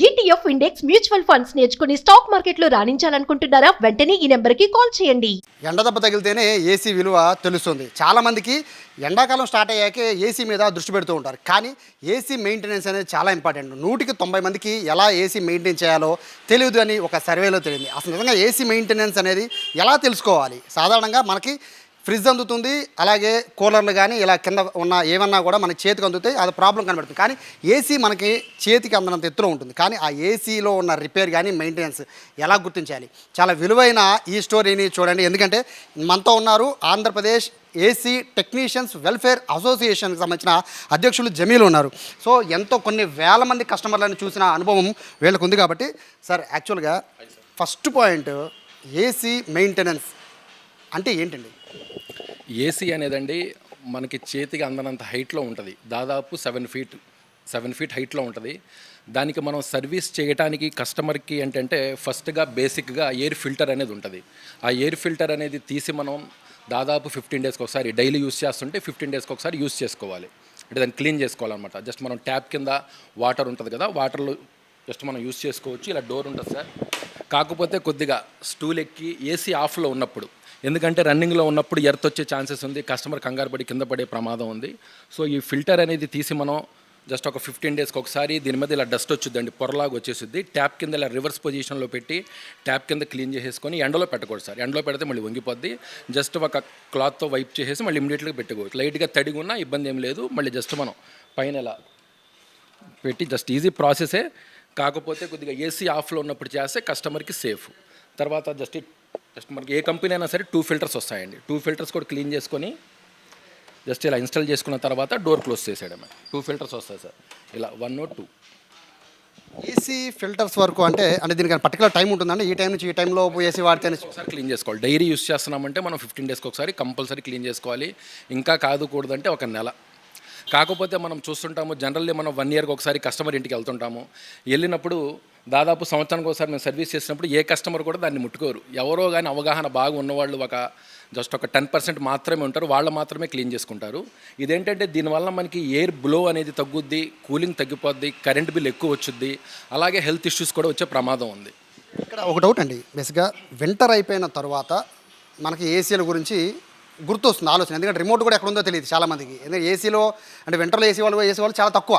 ETF index mutual funds నేర్చుకుని stock మార్కెట్లో రాణించాలనుకుంటున్నారా? వెంటనే ఈ నెంబర్కి కాల్ చేయండి. ఎండ దెబ్బ తగిలితేనే ఏసీ విలువ తెలుస్తుంది. చాలామందికి ఎండాకాలం స్టార్ట్ అయ్యాకే ఏసీ మీద దృష్టి పెడుతూ ఉంటారు. కానీ ఏసీ మెయింటెనెన్స్ అనేది చాలా ఇంపార్టెంట్. 100కి 90 మందికి ఎలా ఏసీ మెయింటైన్ చేయాలో తెలియదు అని ఒక సర్వేలో తెలియంది. అసలు నిజంగా ఏసీ మెయింటెనెన్స్ అనేది ఎలా తెలుసుకోవాలి? సాధారణంగా మనకి ఫ్రిడ్జ్ అందుతుంది, అలాగే కూలర్లు కానీ ఇలా కింద ఉన్న ఏమన్నా కూడా మనకి చేతికి అందుతాయి, అది ప్రాబ్లం కనబడుతుంది. కానీ ఏసీ మనకి చేతికి అందనంత ఎత్తులో ఉంటుంది. కానీ ఆ ఏసీలో ఉన్న రిపేర్ కానీ మెయింటెనెన్స్ ఎలా గుర్తించాలి? చాలా విలువైన ఈ స్టోరీని చూడండి. ఎందుకంటే మనతో ఉన్నారు ఆంధ్రప్రదేశ్ ఏసీ టెక్నీషియన్స్ వెల్ఫేర్ అసోసియేషన్కి సంబంధించిన అధ్యక్షులు జమీల్ ఉన్నారు. సో ఎంతో కొన్ని వేల మంది కస్టమర్లను చూసిన అనుభవం వీళ్ళకు ఉంది. కాబట్టి సార్, యాక్చువల్గా ఫస్ట్ పాయింట్, ఏసీ మెయింటెనెన్స్ అంటే ఏంటండి? ఏసీ అనేదండి మనకి చేతికి అందనంత హైట్లో ఉంటుంది. దాదాపు 7 ఫీట్ హైట్లో ఉంటుంది. దానికి మనం సర్వీస్ చేయడానికి కస్టమర్కి ఏంటంటే ఫస్ట్గా బేసిక్గా ఎయిర్ ఫిల్టర్ అనేది ఉంటుంది. ఆ ఎయిర్ ఫిల్టర్ అనేది తీసి మనం దాదాపు 15 డేస్కి ఒకసారి డైలీ యూస్ చేస్తుంటే 15 డేస్కి ఒకసారి యూస్ చేసుకోవాలి. అంటే దాన్ని క్లీన్ చేసుకోవాలన్నమాట. జస్ట్ మనం ట్యాప్ కింద వాటర్ ఉంటుంది కదా, వాటర్లో జస్ట్ మనం యూస్ చేసుకోవచ్చు. ఇలా డోర్ ఉంటుంది సార్. కాకపోతే కొద్దిగా స్టూల్ ఎక్కి ఏసీ ఆఫ్లో ఉన్నప్పుడు, ఎందుకంటే రన్నింగ్లో ఉన్నప్పుడు ఎర్త్ వచ్చే ఛాన్సెస్ ఉంది, కస్టమర్ కంగారు పడి కింద పడే ప్రమాదం ఉంది. సో ఈ ఫిల్టర్ అనేది తీసి మనం జస్ట్ ఒక 15 డేస్కి ఒకసారి దీని మీద ఇలా డస్ట్ వచ్చుద్దండి, పొరలాగా వచ్చేసిద్ది. ట్యాప్ కింద ఇలా రివర్స్ పొజిషన్లో పెట్టి ట్యాప్ కింద క్లీన్ చేసేసుకొని ఎండలో పెట్టకూడదు సార్. ఎండలో పెడితే మళ్ళీ వంగిపోద్ది. జస్ట్ ఒక క్లాత్తో వైప్ చేసేసి మళ్ళీ ఇమీడియట్గా పెట్టుకోవచ్చు. లైట్గా తడిగి ఉన్నా ఇబ్బంది ఏం లేదు. మళ్ళీ జస్ట్ మనం పైన ఇలా పెట్టి జస్ట్ ఈజీ ప్రాసెసే. కాకపోతే కొద్దిగా ఏసీ ఆఫ్లో ఉన్నప్పుడు చేస్తే కస్టమర్కి సేఫ్. తర్వాత జస్ట్ మనకి ఏ కంపెనీ అయినా సరే 2 ఫిల్టర్స్ వస్తాయండి. 2 ఫిల్టర్స్ కూడా క్లీన్ చేసుకొని జస్ట్ ఇలా ఇన్స్టాల్ చేసుకున్న తర్వాత డోర్ క్లోజ్ చేసేయడమే. 2 ఫిల్టర్స్ వస్తాయి సార్, ఇలా 1 or 2. ఏసీ ఫిల్టర్స్ వరకు అంటే దీనికి పర్టికులర్ టైం ఉంటుందండి? ఈ టైం నుంచి ఈ టైంలో ఏసీ వాడితేనే ఒకసారి క్లీన్ చేసుకోవాలి. డైలీ యూస్ చేస్తున్నామంటే మనం 15 డేస్కి ఒకసారి కంపల్సరీ క్లీన్ చేసుకోవాలి. ఇంకా కాదుకూడదంటే ఒక నెల. కాకపోతే మనం చూస్తుంటాము జనరల్లీ మనం 1 ఇయర్కి ఒకసారి కస్టమర్ ఇంటికి వెళ్తుంటాము. వెళ్ళినప్పుడు దాదాపు సంవత్సరానికి ఒకసారి మేము సర్వీస్ చేసినప్పుడు ఏ కస్టమర్ కూడా దాన్ని ముట్టుకోరు. ఎవరో కానీ అవగాహన బాగా ఉన్నవాళ్ళు జస్ట్ ఒక 10% మాత్రమే ఉంటారు. వాళ్ళు మాత్రమే క్లీన్ చేసుకుంటారు. ఇదేంటంటే దీనివల్ల మనకి ఎయిర్ బ్లో అనేది తగ్గుద్ది, కూలింగ్ తగ్గిపోద్ది, కరెంట్ బిల్ ఎక్కువ వచ్చుద్ది, అలాగే హెల్త్ ఇష్యూస్ కూడా వచ్చే ప్రమాదం ఉంది. ఇక్కడ ఒక డౌట్ అండి. బేసిక్గా వింటర్ అయిపోయిన తర్వాత మనకి ఏసీల గురించి గుర్తొస్తుంది ఆలోచన. ఎందుకంటే రిమోట్ కూడా ఎక్కడ ఉందో తెలియదు చాలామందికి. ఎందుకంటే ఏసీలో అంటే వింటర్లో ఏసీ వాళ్ళు చాలా తక్కువ.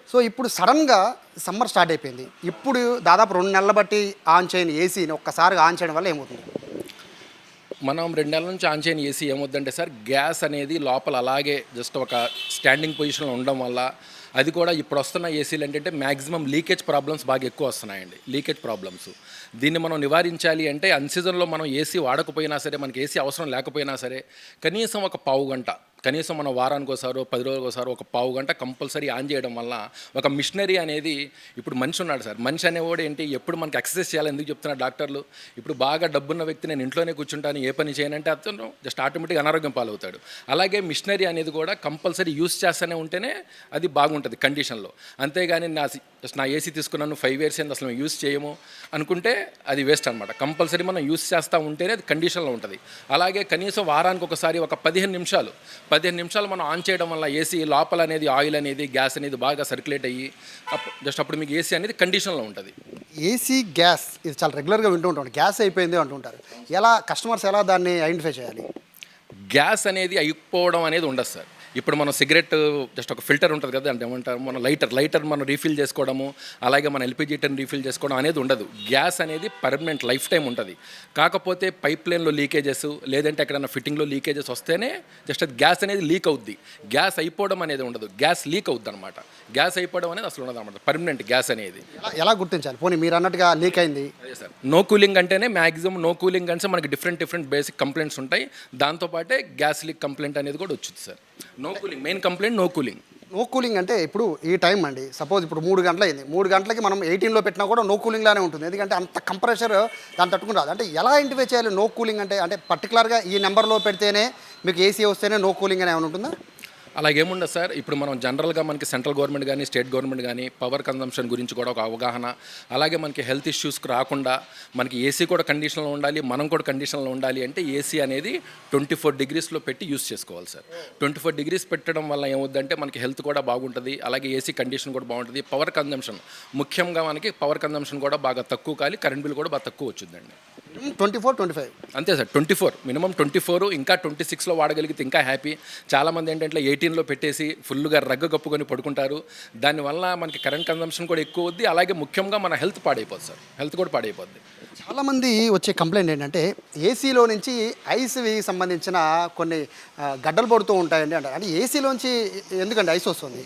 సో ఇప్పుడు సడన్గా సమ్మర్ స్టార్ట్ అయిపోయింది. ఇప్పుడు దాదాపు 2 నెలల బట్టి ఆన్ చేయని ఏసీని ఒక్కసారిగా ఆన్ చేయడం వల్ల ఏమవుతుంది? మనం 2 నెలల నుంచి ఆన్ చేయని ఏసీ ఏమవుతుందంటే సార్, గ్యాస్ అనేది లోపల అలాగే జస్ట్ ఒక స్టాండింగ్ పొజిషన్లో ఉండడం వల్ల, అది కూడా ఇప్పుడు వస్తున్న ఏసీలు ఏంటంటే మ్యాక్సిమం లీకేజ్ ప్రాబ్లమ్స్ బాగా ఎక్కువ వస్తున్నాయండి. లీకేజ్ ప్రాబ్లమ్స్ దీన్ని మనం నివారించాలి అంటే అన్సీజన్లో మనం ఏసీ వాడకపోయినా సరే, మనకి ఏసీ అవసరం లేకపోయినా సరే, కనీసం ఒక పావు గంట, కనీసం మనం వారానికి ఒకసారి 10 రోజులకు ఒకసారి ఒక పావు గంట కంపల్సరీ ఆన్ చేయడం వల్ల ఒక మిషనరీ అనేది, ఇప్పుడు మనిషి ఉన్నాడు సార్, మనిషి అనేవాడు ఏంటి ఎప్పుడు మనకి ఎక్సర్సైజ్ చేయాలని ఎందుకు చెప్తున్నారు డాక్టర్లు? ఇప్పుడు బాగా డబ్బున్న వ్యక్తి నేను ఇంట్లోనే కూర్చుంటాను, ఏ పని చేయనంటే అతను జస్ట్ ఆటోమేటిక్గా అనారోగ్యం పాలవుతాడు. అలాగే మిషనరీ అనేది కూడా కంపల్సరీ యూస్ చేస్తూనే ఉంటేనే అది బాగుంటుంది కండిషన్లో. అంతేగాని నా ఏసీ తీసుకున్నాను 5 years అయింది అసలు మేము యూస్ చేయము అనుకుంటే అది వేస్ట్ అనమాట. కంపల్సరీ మనం యూస్ చేస్తూ ఉంటేనే అది కండిషన్లో ఉంటుంది. అలాగే కనీసం వారానికి ఒకసారి ఒక 15 నిమిషాలు మనం ఆన్ చేయడం వల్ల ఏసీ లోపల అనేది ఆయిల్ అనేది గ్యాస్ అనేది బాగా సర్క్యులేట్ అయ్యి జస్ట్ అప్పుడు మీకు ఏసీ అనేది కండిషన్లో ఉంటుంది. ఏసీ గ్యాస్ ఇది చాలా రెగ్యులర్గా వింటూ ఉంటాం, గ్యాస్ అయిపోయింది అంటుంటారు. కస్టమర్స్ ఎలా దాన్ని ఐడెంటిఫై చేయాలి? గ్యాస్ అనేది అయిపోవడం అనేది ఉండదు సార్. ఇప్పుడు మనం సిగరెట్ జస్ట్ ఒక ఫిల్టర్ ఉంటుంది కదా, అంటే ఏమంటారు, మన లైటర్ మనం రీఫిల్ చేసుకోవడము, అలాగే మన ఎల్పిజి టెన్ రీఫిల్ చేసుకోవడం అనేది ఉండదు. గ్యాస్ అనేది పర్మనెంట్ లైఫ్ టైం ఉంటుంది. కాకపోతే పైప్ లైన్లో లీకేజెస్ లేదంటే ఎక్కడైనా ఫిట్టింగ్లో లీకేజెస్ వస్తేనే జస్ట్ అది గ్యాస్ అనేది లీక్ అవుద్ది. గ్యాస్ అయిపోవడం అనేది ఉండదు, గ్యాస్ లీక్ అవుద్ది అనమాట. గ్యాస్ అయిపోవడం అనేది అసలు ఉండదు అనమాట, పర్మనెంట్ గ్యాస్ అనేది. ఎలా గుర్తించాలి? పోనీ మీరు అన్నట్టుగా లీక్ అయింది, అదే సార్, నో కూలింగ్ అంటేనే మ్యాక్సిమం నో కూలింగ్ అంటే మనకి డిఫరెంట్ బేసిక్ కంప్లైంట్స్ ఉంటాయి. దాంతోపాటే గ్యాస్ లీక్ కంప్లైంట్ అనేది కూడా వచ్చింది sir. No cooling main complaint, no cooling. No cooling అంటే ఇప్పుడు ఈ టైం అండి, సపోజ్ ఇప్పుడు 3 గంటలు అయింది, 3 గంటలకి మనం 18లో పెట్టినా కూడా నో కూలింగ్ లానే ఉంటుంది. ఎందుకంటే అంత కంప్రెషర్ దాన్ని తట్టుకుని రాదు. అంటే ఎలా ఐడెంటిఫై చేయాలి నో కూలింగ్ అంటే? పర్టికులర్గా ఈ నెంబర్లో పెడితేనే మీకు ఏసీ వస్తేనే నో కూలింగ్ అని ఏమైనా ఉంటుందా? అలాగేముండదు సార్. ఇప్పుడు మనం జనరల్గా మనకి సెంట్రల్ గవర్నమెంట్ కానీ స్టేట్ గవర్నమెంట్ కానీ పవర్ కన్జంప్షన్ గురించి కూడా ఒక అవగాహన, అలాగే మనకి హెల్త్ ఇష్యూస్కి రాకుండా మనకి ఏసీ కూడా కండిషన్లో ఉండాలి, మనం కూడా కండిషన్లో ఉండాలి అంటే ఏసీ అనేది 24 డిగ్రీస్లో పెట్టి యూస్ చేసుకోవాలి సార్. 24 డిగ్రీస్ పెట్టడం వల్ల ఏమవుద్దంటే మనకి హెల్త్ కూడా బాగుంటుంది, అలాగే ఏసీ కండిషన్ కూడా బాగుంటుంది. పవర్ కన్జంప్షన్ ముఖ్యంగా మనకి పవర్ కన్జంప్షన్ కూడా బాగా తక్కువ కాలి, కరెంట్ బిల్ కూడా బాగా తక్కువ వచ్చిందండి. 24-25 అంతే సార్. 24 మినిమం 24, ఇంకా 26లో వాడగలిగితే ఇంకా హ్యాపీ. చాలామంది ఏంటంటే 18లో పెట్టేసి ఫుల్గా రగ్గ కప్పుకొని పడుకుంటారు. దానివల్ల మనకి కరెంట్ కన్జంప్షన్ కూడా ఎక్కువ అవుద్ది, అలాగే ముఖ్యంగా మన హెల్త్ పాడైపోద్ది సార్. హెల్త్ కూడా పాడైపోద్ది. చాలామంది వచ్చే కంప్లైంట్ ఏంటంటే ఏసీలో నుంచి ఐస్వి సంబంధించిన కొన్ని గడ్డలు పడుతూ ఉంటాయండి అంటారు. అంటే ఏసీలోంచి ఎందుకండి ఐస్ వస్తుంది?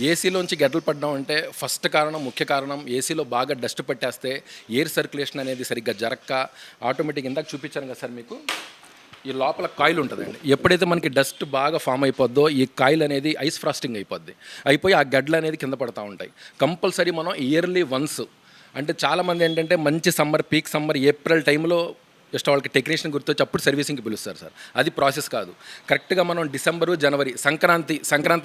ఏసీలోంచి గడ్డలు పడడం అంటే ఫస్ట్ కారణం, ముఖ్య కారణం ఏసీలో బాగా డస్ట్ పట్టేస్తే ఎయిర్ సర్క్యులేషన్ అనేది సరిగ్గా జరక్క ఆటోమేటిక్, ఇందాక చూపించాను కదా సార్ మీకు, ఈ లోపల కాయిల్ ఉంటుందండి. ఎప్పుడైతే మనకి డస్ట్ బాగా ఫామ్ అయిపోద్దో ఈ కాయిల్ అనేది ఐస్ ఫ్రాస్టింగ్ అయిపోయి ఆ గడ్డలు అనేది కింద పడతా ఉంటాయి. కంపల్సరీ మనం ఇయర్లీ వన్స్, అంటే చాలామంది ఏంటంటే మంచి సమ్మర్, పీక్ సమ్మర్ ఏప్రిల్ టైంలో జస్ట్ వాళ్ళకి టెక్నీషియన్ గుర్తొచ్చి అప్పుడు సర్వీసింగ్కి పిలుస్తారు సార్. అది ప్రాసెస్ కాదు. కరెక్ట్గా మనం డిసెంబరు, జనవరి, సంక్రాంతి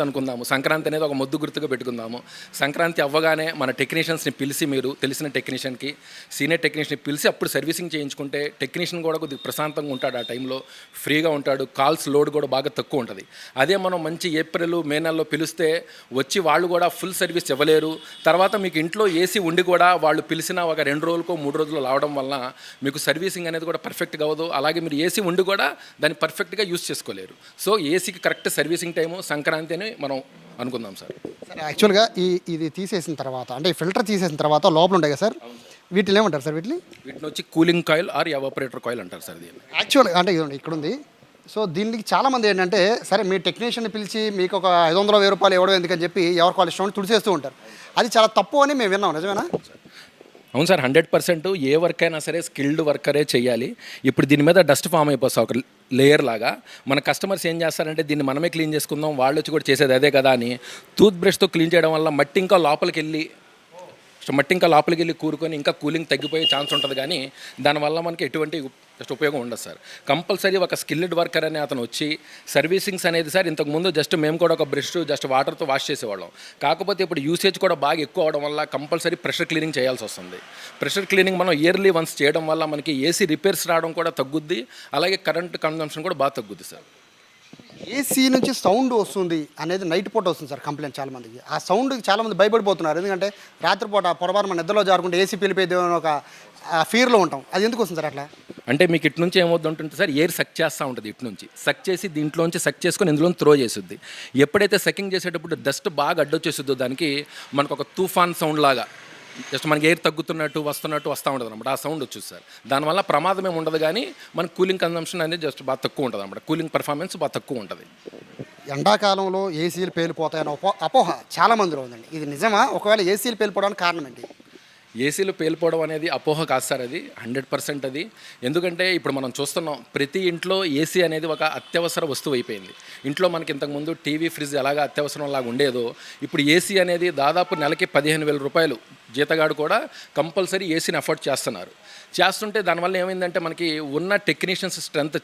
అనుకుందాము. సంక్రాంతి అనేది ఒక మొద్దు గుర్తుగా పెట్టుకుందాము. సంక్రాంతి అవ్వగానే మన టెక్నీషియన్స్ని పిలిచి, మీరు తెలిసిన టెక్నీషియన్కి సీనియర్ టెక్నీషియన్ని పిలిచి అప్పుడు సర్వీసింగ్ చేయించుకుంటే టెక్నీషియన్ కూడా కొద్దిగా ప్రశాంతంగా ఉంటాడు, ఆ టైంలో ఫ్రీగా ఉంటాడు, కాల్స్ లోడ్ కూడా బాగా తక్కువ ఉంటుంది. అదే మనం మంచి ఏప్రిల్, మే నెలలో పిలిస్తే వచ్చి వాళ్ళు కూడా ఫుల్ సర్వీస్ ఇవ్వలేరు. తర్వాత మీకు ఇంట్లో ఏసీ ఉండి కూడా వాళ్ళు పిలిచిన ఒక 2 రోజులకో 3 రోజులు రావడం వల్ల మీకు సర్వీసింగ్ అనేది కూడా పర్ఫెక్ట్గా అవ్వదు. అలాగే మీరు ఏసీ ఉండి కూడా దాన్ని పర్ఫెక్ట్గా యూస్ చేసుకోలేరు. సో ఏసీకి కరెక్ట్ సర్వీసింగ్ టైము సంక్రాంతి అని మనం అనుకుందాం సార్. సార్ యాక్చువల్గా ఇది తీసేసిన తర్వాత, అంటే ఈ ఫిల్టర్ తీసేసిన తర్వాత లోపల ఉంటాయి కదా సార్, వీటిని ఏమంటారు సార్? వీటిని వచ్చి cooling coil or evaporator coil అంటారు సార్. దీన్ని యాక్చువల్గా అంటే ఇదిగోండి ఇక్కడ ఉంది. సో దీనికి చాలామంది ఏంటంటే సరే మీ టెక్నీషియన్ని పిలిచి మీకు ఒక 500-1000 రూపాయలు ఇవ్వడం ఎందుకని చెప్పి ఎవరి కాల్ ఇష్టం తుడిచేస్తూ ఉంటారు. అది చాలా తప్పు అని మేము విన్నాం, నిజమేనా? అవును సార్, 100%. ఏ వర్క్ అయినా సరే స్కిల్డ్ వర్కరే చేయాలి. ఇప్పుడు దీని మీద డస్ట్ ఫామ్ అయిపోతుంది ఒక లేయర్ లాగా. మన కస్టమర్స్ ఏం చేస్తారంటే దీన్ని మనమే క్లీన్ చేసుకుందాం, వాళ్ళు వచ్చి కూడా చేసేది అదే కదా అని టూత్ బ్రష్తో క్లీన్ చేయడం వల్ల మట్టి ఇంకా లోపలికి వెళ్ళి కూరుకొని ఇంకా కూలింగ్ తగ్గిపోయే ఛాన్స్ ఉంటుంది. కానీ దానివల్ల మనకి ఎటువంటి జస్ట్ ఉపయోగం ఉండదు సార్. కంపల్సరీ ఒక స్కిల్డ్ వర్కర్ అనే అతను వచ్చి సర్వీసింగ్స్ అనేది సార్, ఇంతకుముందు జస్ట్ మేము కూడా ఒక బ్రష్ జస్ట్ వాటర్తో వాష్ చేసేవాళ్ళం. కాకపోతే ఇప్పుడు యూసేజ్ కూడా బాగా ఎక్కువ అవడం వల్ల కంపల్సరీ ప్రెషర్ క్లీనింగ్ చేయాల్సి వస్తుంది. ప్రెషర్ క్లీనింగ్ మనం ఇయర్లీ వన్స్ చేయడం వల్ల మనకి ఏసీ రిపేర్స్ రావడం కూడా తగ్గుద్ది, అలాగే కరెంట్ కన్జంప్షన్ కూడా బాగా తగ్గుద్ది సార్. ఏసీ నుంచి సౌండ్ వస్తుంది అనేది నైట్ పూట వస్తుంది సార్ కంప్లైంట్ చాలామందికి. ఆ సౌండ్కి చాలామంది భయపడిపోతున్నారు. ఎందుకంటే రాత్రిపూట పొరపాటు మన నిద్రలో జారుకుంటే ఏసీ పిలిపోయేది అని ఒక ఫీర్లో ఉంటాం. అది ఎందుకు వస్తుంది సార్ అట్లా? అంటే మీకు ఇటు నుంచి ఏమవుతుంటుంది సార్, ఎయిర్ సక్ చేస్తూ ఉంటుంది. ఇటు నుంచి సక్ చేసి దీంట్లోంచి సక్ చేసుకొని ఇందులో త్రో చేస్తుంది. ఎప్పుడైతే సకింగ్ చేసేటప్పుడు డస్ట్ బాగా అడ్డొచ్చేస్తుందో దానికి మనకు ఒక తుఫాన్ సౌండ్ లాగా జస్ట్ మనకి ఎయిర్ తగ్గుతున్నట్టు వస్తూ ఉంటుంది అనమాట. ఆ సౌండ్ వచ్చేది సార్. దానివల్ల ప్రమాదం ఏమి ఉండదు, కానీ మనకు కూలింగ్ కన్జంప్షన్ అనేది జస్ట్ బాగా తక్కువ ఉంటుంది అనమాట. కూలింగ్ పర్ఫార్మెన్స్ బాగా తక్కువ ఉంటుంది. ఎండాకాలంలో ఏసీలు పేలిపోతాయని అపోహ చాలా మందిలో ఉందండి. ఇది నిజమా? ఒకవేళ ఏసీలు పేలిపోవడానికి కారణం ఏంటి? ఏసీలు పేలిపోవడం అనేది అపోహ కాదు సార్, అది 100% అది. ఎందుకంటే ఇప్పుడు మనం చూస్తున్నాం ప్రతి ఇంట్లో ఏసీ అనేది ఒక అత్యవసర వస్తువు అయిపోయింది. ఇంట్లో మనకి ఇంతకుముందు టీవీ, ఫ్రిడ్జ్ ఎలాగా అత్యవసరం లాగా ఉండేదో ఇప్పుడు ఏసీ అనేది దాదాపు నెలకి 15,000 రూపాయలు జీతగాడు కూడా కంపల్సరీ ఏసీని అఫోర్డ్ చేస్తుంటే దానివల్ల ఏమైందంటే మనకి ఉన్న టెక్నీషియన్స్ స్ట్రెంత్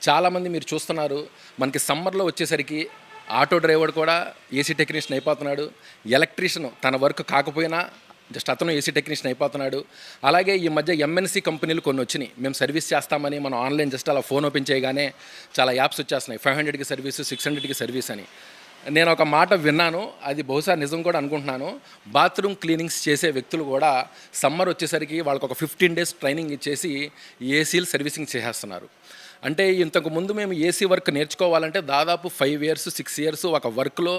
చాలామంది మీరు చూస్తున్నారు. మనకి సమ్మర్లో వచ్చేసరికి ఆటో డ్రైవర్ కూడా ఏసీ టెక్నీషియన్ అయిపోతున్నాడు. ఎలక్ట్రీషియన్ తన వర్క్ కాకపోయినా జస్ట్ అతను ఏసీ టెక్నీషియన్ అయిపోతున్నాడు. అలాగే ఈ మధ్య ఎంఎన్సీ కంపెనీలు కొన్ని వచ్చినాయి. మేము సర్వీస్ చేస్తామని మనం ఆన్లైన్ జస్ట్ అలా ఫోన్ ఓపెన్ చేయగానే చాలా యాప్స్ వచ్చేస్తున్నాయి. 500కి సర్వీసు, 600కి సర్వీస్ అని. నేను ఒక మాట విన్నాను, అది బహుశా నిజం కూడా అనుకుంటున్నాను. బాత్రూమ్ క్లీనింగ్స్ చేసే వ్యక్తులు కూడా సమ్మర్ వచ్చేసరికి వాళ్ళకి ఒక 15 డేస్ ట్రైనింగ్ ఇచ్చేసి ఏసీలు సర్వీసింగ్ చేసేస్తున్నారు. అంటే ఇంతకుముందు మేము ఏసీ వర్క్ నేర్చుకోవాలంటే దాదాపు 5 years 6 years ఒక వర్క్లో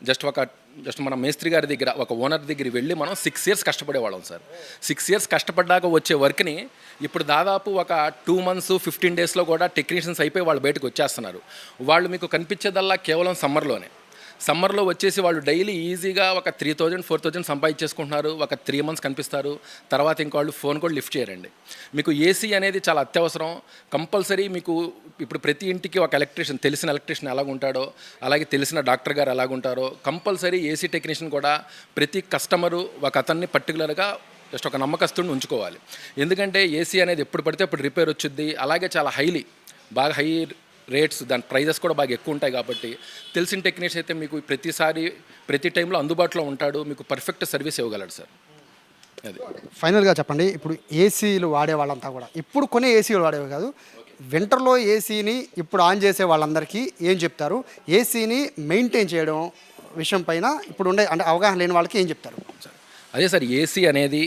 జస్ట్ మన మేస్త్రి గారి దగ్గర, ఒక ఓనర్ దగ్గర వెళ్ళి మనం 6 years కష్టపడేవాళ్ళం సార్. 6 years కష్టపడ్డాక వచ్చే వర్క్ని ఇప్పుడు దాదాపు ఒక 2 months 15 daysలో కూడా టెక్నీషియన్స్ అయిపోయి వాళ్ళు బయటకు వచ్చేస్తున్నారు. వాళ్ళు మీకు కనిపించేదల్లా కేవలం సమ్మర్లో వచ్చేసి వాళ్ళు డైలీ ఈజీగా ఒక 3,000-4,000 సంపాదించేసుకుంటున్నారు. ఒక 3 months కనిపిస్తారు, తర్వాత ఇంక వాళ్ళు ఫోన్ కూడా లిఫ్ట్ చేయరండి. మీకు ఏసీ అనేది చాలా అత్యవసరం. కంపల్సరీ మీకు ఇప్పుడు ప్రతి ఇంటికి ఒక తెలిసిన ఎలక్ట్రీషియన్ ఎలాగుంటాడో, అలాగే తెలిసిన డాక్టర్ గారు ఎలాగుంటారో కంపల్సరీ ఏసీ టెక్నీషియన్ కూడా ప్రతి కస్టమరు ఒక అతన్ని పర్టికులర్గా జస్ట్ ఒక నమ్మకస్తుడిని ఉంచుకోవాలి. ఎందుకంటే ఏసీ అనేది ఎప్పుడు పడితే అప్పుడు రిపేర్ వచ్చుద్ది. అలాగే చాలా బాగా హై రేట్స్ దాని ప్రైజెస్ కూడా బాగా ఎక్కువ ఉంటాయి కాబట్టి తెలిసిన టెక్నీషియన్ అయితే మీకు ప్రతిసారి ప్రతి టైంలో అందుబాటులో ఉంటాడు, మీకు పర్ఫెక్ట్ సర్వీస్ ఇవ్వగలడు సార్. అది ఫైనల్గా చెప్పండి, ఇప్పుడు ఏసీలు వాడే వాళ్ళంతా కూడా ఇప్పుడు కొనే ఏసీలు వాడేవి కాదు, వింటర్లో ఏసీని ఇప్పుడు ఆన్ చేసే వాళ్ళందరికీ ఏం చెప్తారు? ఏసీని మెయింటైన్ చేయడం విషయం పైన ఇప్పుడు ఉండే అంటే అవగాహన లేని వాళ్ళకి ఏం చెప్తారు? అదే సార్, ఏసీ అనేది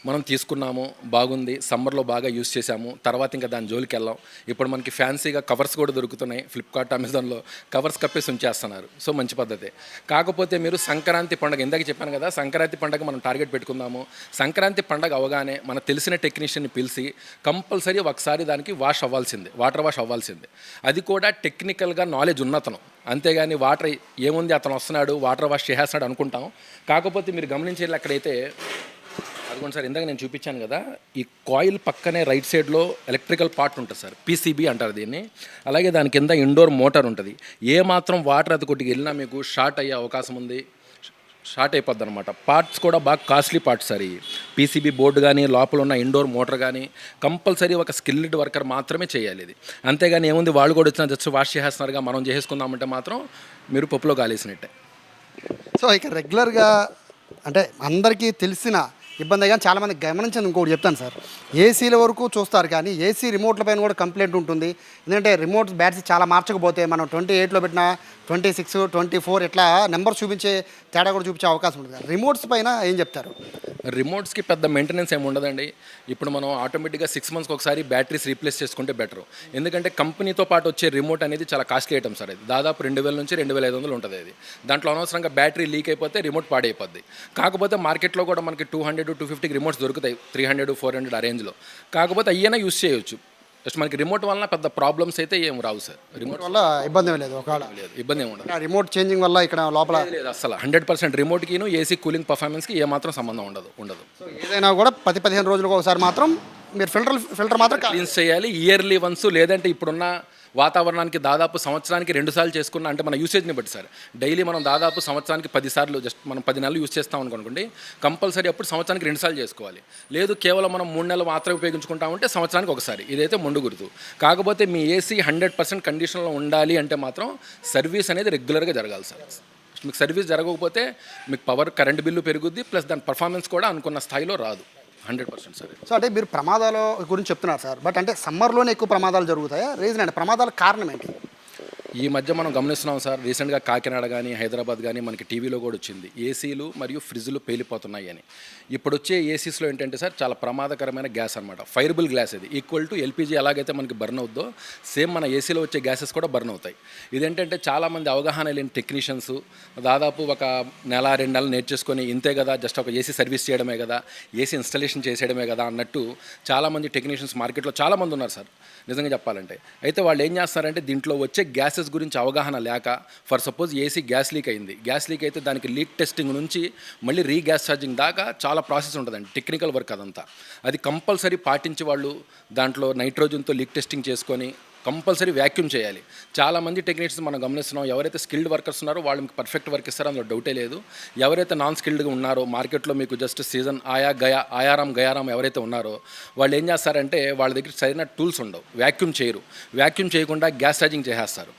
మనం తీసుకున్నాము, బాగుంది, సమ్మర్లో బాగా యూస్ చేసాము, తర్వాత ఇంకా దాని జోలికి వెళ్ళాం. ఇప్పుడు మనకి ఫ్యాన్సీగా కవర్స్ కూడా దొరుకుతున్నాయి, ఫ్లిప్కార్ట్ అమెజాన్లో కవర్స్ కప్పేసి ఉంచేస్తున్నారు. సో మంచి పద్ధతే. కాకపోతే మీరు సంక్రాంతి పండుగ, ఇందాక చెప్పాను కదా, సంక్రాంతి పండుగ మనం టార్గెట్ పెట్టుకుందాము. సంక్రాంతి పండుగ అవగానే మన తెలిసిన టెక్నీషియన్ని పిలిచి కంపల్సరీ ఒకసారి దానికి వాష్ అవ్వాల్సిందే, వాటర్ వాష్ అవ్వాల్సిందే. అది కూడా టెక్నికల్గా నాలెడ్జ్ ఉన్నతను, అంతేగాని వాటర్ ఏముంది అతను వస్తున్నాడు వాటర్ వాష్ చేసేస్తున్నాడు అనుకుంటాం. కాకపోతే మీరు గమనించేది అక్కడైతే అదిగోండి సార్, ఇందాక నేను చూపించాను కదా, ఈ కాయిల్ పక్కనే రైట్ సైడ్లో ఎలక్ట్రికల్ పార్ట్ ఉంటుంది సార్, పీసీబీ అంటారు దీన్ని. అలాగే దాని కింద ఇండోర్ మోటార్ ఉంటుంది. ఏ మాత్రం వాటర్ అది కొద్దిగా వెళ్ళినా మీకు షార్ట్ అయ్యే అవకాశం ఉంది, షార్ట్ అయిపోద్ది అనమాట. పార్ట్స్ కూడా బాగా కాస్ట్లీ పార్ట్స్ సార్. ఈ పీసీబీ బోర్డు కానీ లోపల ఉన్న ఇండోర్ మోటార్ కానీ కంపల్సరీ ఒక స్కిల్డ్ వర్కర్ మాత్రమే చేయాలి ఇది. అంతేగాని ఏముంది వాళ్ళు కూడా వచ్చిన జస్ట్ వాష్ చేసేస్తున్నారుగా మనం చేసుకుందామంటే మాత్రం మీరు పప్పులో కాలేసినట్టే. సో ఇక రెగ్యులర్గా అంటే అందరికీ తెలిసిన ఇబ్బంది కానీ చాలామంది గమనించింది ఇంకోటి చెప్తాను సార్, ఏసీల వరకు చూస్తారు కానీ ఏసీ రిమోట్ల పైన కూడా కంప్లైంట్ ఉంటుంది. ఎందుకంటే రిమోట్ బ్యాటరీ చాలా మార్చకపోతే మనం 28లో పెట్టిన 26, 24 ఇట్లా నెంబర్ చూపించే తేడా కూడా చూపించే అవకాశం ఉంటుంది. రిమోట్స్ పైన ఏం చెప్తారు? రిమోట్స్కి పెద్ద మెయింటెనెన్స్ ఏమి ఉండదండి. ఇప్పుడు మనం ఆటోమేటిక్గా 6 monthస్కి ఒకసారి బ్యాటరీస్ రీప్లేస్ చేసుకుంటే బెటర్. ఎందుకంటే కంపెనీతో పాటు వచ్చే రిమోట్ అనేది చాలా కాస్ట్లీ ఐటమ్ సార్. అది దాదాపు 2000 నుంచి 2500 ఉంటుంది. అది దాంట్లో అనవసరంగా బ్యాటరీ లీక్ అయిపోతే రిమోట్ పాడైపోద్ది. కాకపోతే మార్కెట్లో కూడా మనకి 200, 250 రిమోట్స్ దొరుకుతాయి, 300, 400 ఆ రేంజ్లో. కాకపోతే అయ్యేనా యూస్ చేయొచ్చు. జస్ట్ మనకి రిమోట్ వలన పెద్ద ప్రాబ్లమ్స్ అయితే ఏం రావు సార్. రిమోట్ వల్ల ఇబ్బంది ఏం లేదు, ఒకవేళ లేదు, ఇబ్బంది ఏమి ఉండదు. రిమోట్ చేంజింగ్ వల్ల ఇక్కడ లోపల లేదు అసలు 100% రిమోట్కిను ఏసీ కూలింగ్ పర్ఫార్మెన్స్కి ఏమాత్రం సంబంధం ఉండదు. సో ఏదైనా కూడా 10-15 రోజులకు ఒకసారి మాత్రం మీరు ఫిల్టర్ మాత్రం క్లీన్స్ చేయాలి ఇయర్లీ వన్స్. లేదంటే ఇప్పుడున్న వాతావరణానికి దాదాపు సంవత్సరానికి 2 సార్లు చేసుకున్న, అంటే మన యూసేజ్ని బట్టి సార్. డైలీ మనం దాదాపు సంవత్సరానికి 10 సార్లు, జస్ట్ మనం 10 నెలలు యూస్ చేస్తాం అనుకోండి, కంపల్సరీ అప్పుడు సంవత్సరానికి 2 సార్లు చేసుకోవాలి. లేదు కేవలం మనం 3 నెలలు మాత్రమే ఉపయోగించుకుంటామంటే సంవత్సరానికి ఒకసారి. ఇదైతే మొండు గుర్తు. కాకపోతే మీ ఏసీ 100% కండిషన్లో ఉండాలి అంటే మాత్రం సర్వీస్ అనేది రెగ్యులర్గా జరగాలి సార్. మీకు సర్వీస్ జరగకపోతే మీకు పవర్, కరెంట్ బిల్లు పెరుగుద్ది, ప్లస్ దాని పర్ఫార్మెన్స్ కూడా అనుకున్న స్థాయిలో రాదు. 100% సార్. సో అంటే మీరు ప్రమాదాల గురించి చెప్తున్నారు సార్, బట్ అంటే సమ్మర్లోనే ఎక్కువ ప్రమాదాలు జరుగుతాయా? రీజన్ అంటే ప్రమాదాల కారణం ఏంటి? ఈ మధ్య మనం గమనిస్తున్నాం సార్, రీసెంట్గా కాకినాడ కానీ హైదరాబాద్ కానీ మనకి టీవీలో కూడా వచ్చింది, ఏసీలు మరియు ఫ్రిడ్జ్లు పేలిపోతున్నాయి అని. ఇప్పుడు వచ్చే ఏసీస్లో ఏంటంటే సార్ చాలా ప్రమాదకరమైన గ్యాస్ అనమాట, ఫైరబుల్ గ్యాస్. ఇది ఈక్వల్ టు ఎల్పిజి ఎలాగైతే మనకి బర్న్ అవుద్దో సేమ్ మన ఏసీలో వచ్చే గ్యాసెస్ కూడా బర్న్ అవుతాయి. ఇదేంటంటే చాలామంది అవగాహన లేని టెక్నీషియన్స్ దాదాపు ఒక నెల 2 నెలలు నేర్చేసుకొని ఇంతే కదా, జస్ట్ ఒక ఏసీ సర్వీస్ చేయడమే కదా, ఏసీ ఇన్స్టాలేషన్ చేసేయడమే కదా అన్నట్టు చాలామంది టెక్నీషియన్స్ మార్కెట్లో చాలామంది ఉన్నారు సార్ నిజంగా చెప్పాలంటే. అయితే వాళ్ళు ఏం చేస్తారంటే దీంట్లో వచ్చే గ్యాసెస్ గురించి అవగాహన లేక, for suppose AC gas leak అయింది, గ్యాస్ లీక్ అయితే దానికి లీక్ టెస్టింగ్ నుంచి మళ్ళీ రీగ్యాస్ ఛార్జింగ్ దాకా చాలా ప్రాసెస్ ఉంటుందండి, టెక్నికల్ వర్క్ అదంతా. అది కంపల్సరీ పాటించి వాళ్ళు దాంట్లో నైట్రోజన్తో లీక్ టెస్టింగ్ చేసుకొని కంపల్సరీ వ్యాక్యూమ్ చేయాలి. చాలామంది టెక్నీషియన్స్ మనం గమనిస్తున్నాం, ఎవరైతే స్కిల్డ్ వర్కర్స్ ఉన్నారో వాళ్ళు మీకు పర్ఫెక్ట్ వర్క్ ఇస్తారో అందులో డౌటే లేదు. ఎవరైతే నాన్ స్కిల్డ్గా ఉన్నారో మార్కెట్లో మీకు జస్ట్ సీజన్ గయారాం ఎవరైతే ఉన్నారో వాళ్ళు ఏం చేస్తారంటే వాళ్ళ దగ్గర సరైన టూల్స్ ఉండవు, వ్యాక్యూమ్ చేయరు, వ్యాక్యూమ్ చేయకుండా గ్యాస్ ఛార్జింగ్ చేసేస్తారు.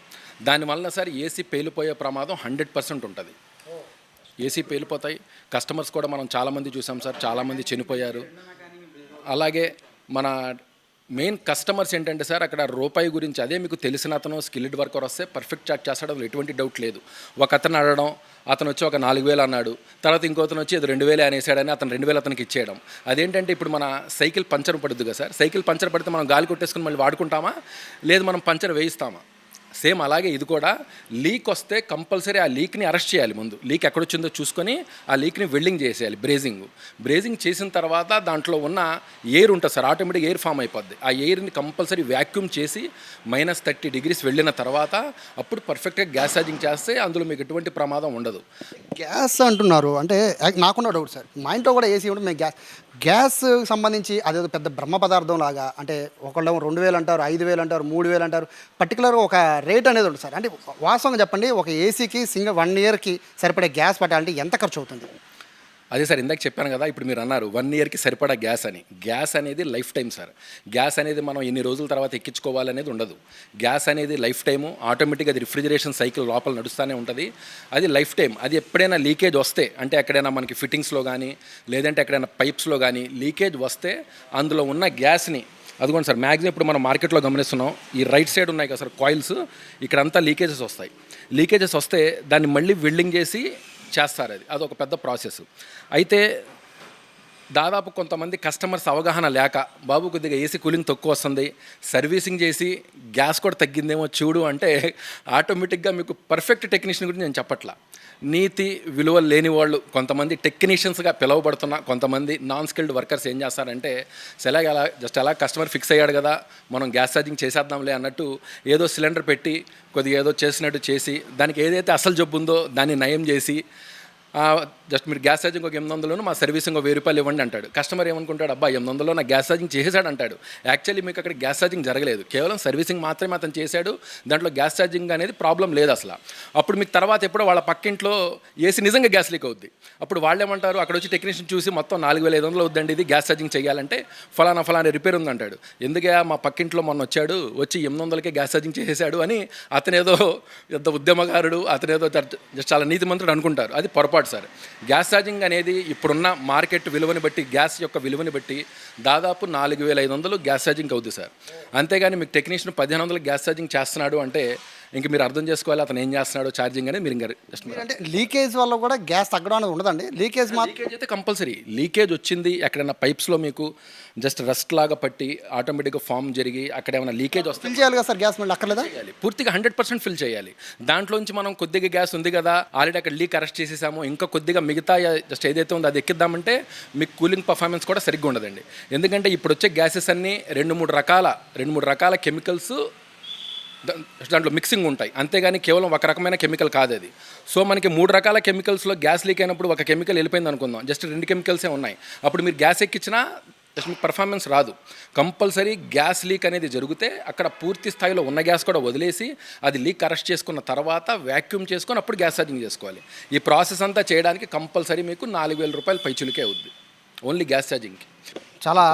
దానివల్ల సార్ ఏసీ పేలిపోయే ప్రమాదం 100% ఉంటుంది. ఏసీ పేలిపోతాయి. కస్టమర్స్ కూడా మనం చాలామంది చూసాం సార్, చాలామంది చనిపోయారు. అలాగే మన మెయిన్ కస్టమర్స్ ఏంటంటే సార్ అక్కడ రూపాయి గురించి, అదే మీకు తెలిసిన అతను స్కిల్డ్ వర్కర్ వస్తే పర్ఫెక్ట్ చార్జ్ చేస్తాడు, అందులో ఎటువంటి డౌట్ లేదు. ఒక అతను అడగడం, అతను వచ్చి ఒక 4000 అన్నాడు, తర్వాత ఇంకోతను వచ్చి అది 2000 అనేసాడని అతను 2000 అతనికి ఇచ్చేయడం. అదేంటంటే ఇప్పుడు మన సైకిల్ పంచర్ పడుద్ది కదా సార్, సైకిల్ పంచర్ పడితే మనం గాలి కొట్టేసుకుని మళ్ళీ వాడుకుంటామా, లేదు మనం పంచర్ వేయిస్తామా? సేమ్ అలాగే ఇది కూడా లీక్ వస్తే కంపల్సరీ ఆ లీక్ని అరెస్ట్ చేయాలి. ముందు లీక్ ఎక్కడొచ్చిందో చూసుకొని ఆ లీక్ని వెల్డింగ్ చేసేయాలి, బ్రేజింగ్ చేసిన తర్వాత దాంట్లో ఉన్న ఎయిర్ ఉంటుంది సార్, ఆటోమేటిక్ ఎయిర్ ఫామ్ అయిపోద్ది. ఆ ఎయిర్ని కంపల్సరీ వ్యాక్యూమ్ చేసి -30 degrees వెళ్ళిన తర్వాత అప్పుడు పర్ఫెక్ట్గా గ్యాస్ ఛార్జింగ్ చేస్తే అందులో మీకు ఎటువంటి ప్రమాదం ఉండదు. గ్యాస్ అంటున్నారు అంటే నాకున్న డౌట్ సార్, మా ఇంట్లో కూడా ఏసీ ఉంటుంది, మేము గ్యాస్ సంబంధించి అదేదో పెద్ద బ్రహ్మ పదార్థం లాగా, అంటే ఒకళ్ళు 2000 అంటారు, 5000 అంటారు, 3000 అంటారు, పర్టికులర్గా ఒక రేట్ అనేది ఉంటుంది సార్. అంటే వాస్తవంగా చెప్పండి, ఒక ఏసీకి 1 yearకి సరిపడే గ్యాస్ పట్టాలంటే ఎంత ఖర్చు అవుతుంది? అదే సార్ ఇందాక చెప్పాను కదా, ఇప్పుడు మీరు అన్నారు 1 ఇయర్కి సరిపడా గ్యాస్ అని. గ్యాస్ అనేది లైఫ్ టైం సార్. గ్యాస్ అనేది మనం ఎన్ని రోజుల తర్వాత ఎక్కించుకోవాలనేది ఉండదు. గ్యాస్ అనేది లైఫ్ టైము, ఆటోమేటిక్గా అది రిఫ్రిజిరేషన్ సైకిల్ లోపల నడుస్తూనే ఉంటుంది. అది లైఫ్ టైం. అది ఎప్పుడైనా లీకేజ్ వస్తే, అంటే ఎక్కడైనా మనకి ఫిట్టింగ్స్లో కానీ లేదంటే ఎక్కడైనా పైప్స్లో కానీ లీకేజ్ వస్తే అందులో ఉన్న గ్యాస్ని, అదిగోండి సార్ మ్యాక్సిమం ఇప్పుడు మనం మార్కెట్లో గమనిస్తున్నాం, ఈ రైట్ సైడ్ ఉన్నాయి కదా సార్ కాయిల్స్, ఇక్కడంతా లీకేజెస్ వస్తాయి. లీకేజెస్ వస్తే దాన్ని మళ్ళీ వెల్డింగ్ చేసి చేస్తారు. అదొక పెద్ద ప్రాసెస్. అయితే దాదాపు కొంతమంది కస్టమర్స్ అవగాహన లేక, బాబు కొద్దిగా ఏసీ కూలింగ్ తక్కువ వస్తుంది, సర్వీసింగ్ చేసి గ్యాస్ కూడా తగ్గిందేమో చూడు అంటే, ఆటోమేటిక్గా మీకు పర్ఫెక్ట్ టెక్నీషియన్ గురించి నేను చెప్పట్లా. నీతి విలువలు లేని వాళ్ళు కొంతమంది టెక్నీషియన్స్గా పిలువబడుతున్న కొంతమంది నాన్ స్కిల్డ్ వర్కర్స్ ఏం చేస్తారంటే, అలా కస్టమర్ ఫిక్స్ అయ్యాడు కదా మనం గ్యాస్ ఛార్జింగ్ చేసేద్దాంలే అన్నట్టు ఏదో సిలిండర్ పెట్టి కొద్దిగా ఏదో చేసినట్టు చేసి, దానికి ఏదైతే అసలు జబ్బు ఉందో దాన్ని నయం చేసి, జస్ట్ మీరు గ్యాస్ ఛార్జింగ్ ఒక 800 మా సర్వీసింగ్ ఒక 1000 రూపాయలు ఇవ్వండి అంటాడు. కస్టమర్ ఏమనుకుంటాడు, అబ్బా 800 నా గ్యాస్ ఛార్జింగ్ చేసేసాడు అంటాడు. యాక్చువల్లీ మీకు అక్కడ గ్యాస్ ఛార్జింగ్ జరగలేదు, కేవలం సర్వీసింగ్ మాత్రమే అతను చేశాడు. దాంట్లో గ్యాస్ ఛార్జింగ్ అనేది ప్రాబ్లం లేదు అసలు. అప్పుడు మీకు తర్వాత ఎప్పుడో వాళ్ళ పక్కింట్లో ఏసీ నిజంగా గ్యాస్ లీక్ అవుద్ది. అప్పుడు వాళ్ళు ఏమంటారు, అక్కడ వచ్చి టెక్నీషియన్ చూసి మొత్తం 4500 అవుద్దండి ఇది గ్యాస్ ఛార్జింగ్ చేయాలంటే, ఫలానా రిపేర్ ఉందంటాడు. ఎందుకే మా పక్కింట్లో మొన్న వచ్చాడు, వచ్చి 800కే గ్యాస్ ఛార్జింగ్ చేసేసాడు అని అతనేదో పెద్ద ఉద్యమకారుడు, అతనేదో జస్ట్ చాలా నీతిమంతుడు అనుకుంటారు. అది పొరపాటు సార్. గ్యాస్ ఛార్జింగ్ అనేది ఇప్పుడున్న మార్కెట్ విలువని బట్టి, గ్యాస్ యొక్క విలువని బట్టి దాదాపు 4500 గ్యాస్ ఛార్జింగ్ అవుతుంది సార్. అంతేగాని మీకు టెక్నీషియన్ 1500 గ్యాస్ ఛార్జింగ్ చేస్తున్నాడు అంటే ఇంక మీరు అర్థం చేసుకోవాలి అతను ఏం చేస్తున్నాడో ఛార్జింగ్ అనేది. మీరు ఇంకా జస్ట్ అంటే లీకేజ్ వల్ల కూడా గ్యాస్ తగ్గడం అనేది ఉండదండి. లీకేజ్ అయితే కంపల్సరీ. లీకేజ్ వచ్చింది ఎక్కడైనా పైప్స్లో మీకు జస్ట్ రస్ట్ లాగా పట్టి ఆటోమేటిక్గా ఫామ్ జరిగి అక్కడ ఏమైనా లీకేజ్ వస్తే ఫిల్ చేయాలి కదా సార్, గ్యాస్ మళ్ళీ అక్కర్లేదా? పూర్తిగా 100% ఫిల్ చేయాలి. దాంట్లోంచి మనం కొద్దిగా గ్యాస్ ఉంది కదా, ఆల్రెడీ అక్కడ లీక్ అరెస్ట్ చేసేసాము, ఇంకా కొద్దిగా మిగతా జస్ట్ ఏదైతే ఉందో అది ఎక్కిద్దామంటే మీకు కూలింగ్ పర్ఫార్మెన్స్ కూడా సరిగ్గా ఉండదండి. ఎందుకంటే ఇప్పుడు వచ్చే గ్యాసెస్ అన్నీ 2-3 రకాల కెమికల్స్ దాంట్లో మిక్సింగ్ ఉంటాయి, అంతేగాని కేవలం ఒక రకమైన కెమికల్ కాదు అది. సో మనకి 3 రకాల కెమికల్స్లో గ్యాస్ లీక్ అయినప్పుడు ఒక కెమికల్ వెళ్ళిపోయింది అనుకుందాం, జస్ట్ 2 కెమికల్సే ఉన్నాయి, అప్పుడు మీరు గ్యాస్ ఎక్కించినా జస్ట్ మీకు పర్ఫార్మెన్స్ రాదు. కంపల్సరీ గ్యాస్ లీక్ అనేది జరిగితే అక్కడ పూర్తి స్థాయిలో ఉన్న గ్యాస్ కూడా వదిలేసి అది లీక్ అరెస్ట్ చేసుకున్న తర్వాత వ్యాక్యూమ్ చేసుకొని అప్పుడు గ్యాస్ ఛార్జింగ్ చేసుకోవాలి. ఈ ప్రాసెస్ అంతా చేయడానికి కంపల్సరీ మీకు 4000 రూపాయలు పైచులకే అవుద్ది ఓన్లీ గ్యాస్ ఛార్జింగ్కి. చాలా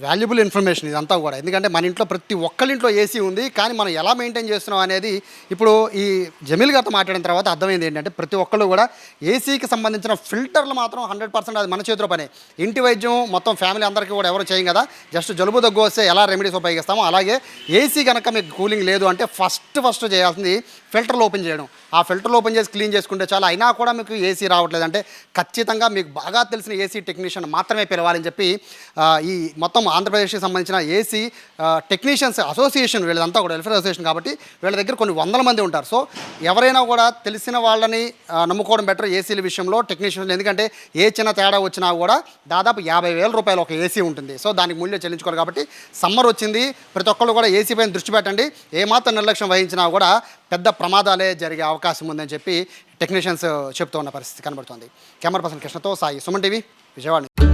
వాల్యుబుల్ ఇన్ఫర్మేషన్ ఇదంతా కూడా. ఎందుకంటే మన ఇంట్లో ప్రతి ఒక్కరింట్లో ఏసీ ఉంది, కానీ మనం ఎలా మెయింటైన్ చేస్తున్నాం అనేది ఇప్పుడు ఈ జమీల్ గారితో మాట్లాడిన తర్వాత అర్థమైంది ఏంటంటే, ప్రతి ఒక్కళ్ళు కూడా ఏసీకి సంబంధించిన ఫిల్టర్లు మాత్రం 100% అది మన చేతిలో పనే. ఇంటి వైద్యం మొత్తం ఫ్యామిలీ అందరికీ కూడా ఎవరు చేయం కదా, జస్ట్ జలుబు దగ్గు వస్తే ఎలా రెమెడీస్ ఉపయోగిస్తామో అలాగే ఏసీ కనుక మీకు కూలింగ్ లేదు అంటే ఫస్ట్ చేయాల్సింది ఫిల్టర్లు ఓపెన్ చేయడం. ఆ ఫిల్టర్లు ఓపెన్ చేసి క్లీన్ చేసుకుంటే చాలా, అయినా కూడా మీకు ఏసీ రావట్లేదు అంటే ఖచ్చితంగా మీకు బాగా తెలిసిన ఏసీ టెక్నీషియన్ మాత్రమే పిలవాలని చెప్పి ఈ మొత్తం ఆంధ్రప్రదేశ్కి సంబంధించిన ఏసీ టెక్నీషియన్స్ అసోసియేషన్, వీళ్ళంతా కూడా వెల్ఫేర్ అసోసియేషన్ కాబట్టి వీళ్ళ దగ్గర కొన్ని వందల మంది ఉంటారు. సో ఎవరైనా కూడా తెలిసిన వాళ్ళని నమ్ముకోవడం బెటర్ ఏసీల విషయంలో టెక్నీషియన్. ఎందుకంటే ఏ చిన్న తేడా వచ్చినా కూడా దాదాపు 50,000 రూపాయలు ఒక ఏసీ ఉంటుంది. సో దానికి మూల్యం చెల్లించుకోవాలి. కాబట్టి సమ్మర్ వచ్చింది, ప్రతి ఒక్కళ్ళు కూడా ఏసీ పైన దృష్టి పెట్టండి. ఏమాత్రం నిర్లక్ష్యం వహించినా కూడా పెద్ద ప్రమాదాలే జరిగే అవకాశం ఉందని చెప్పి టెక్నీషియన్స్ చెప్తూ ఉన్న పరిస్థితి కనబడుతుంది. కెమెరా పర్సన్ కృష్ణతో సాయి, సుమన్ టీవీ, విజయవాడ.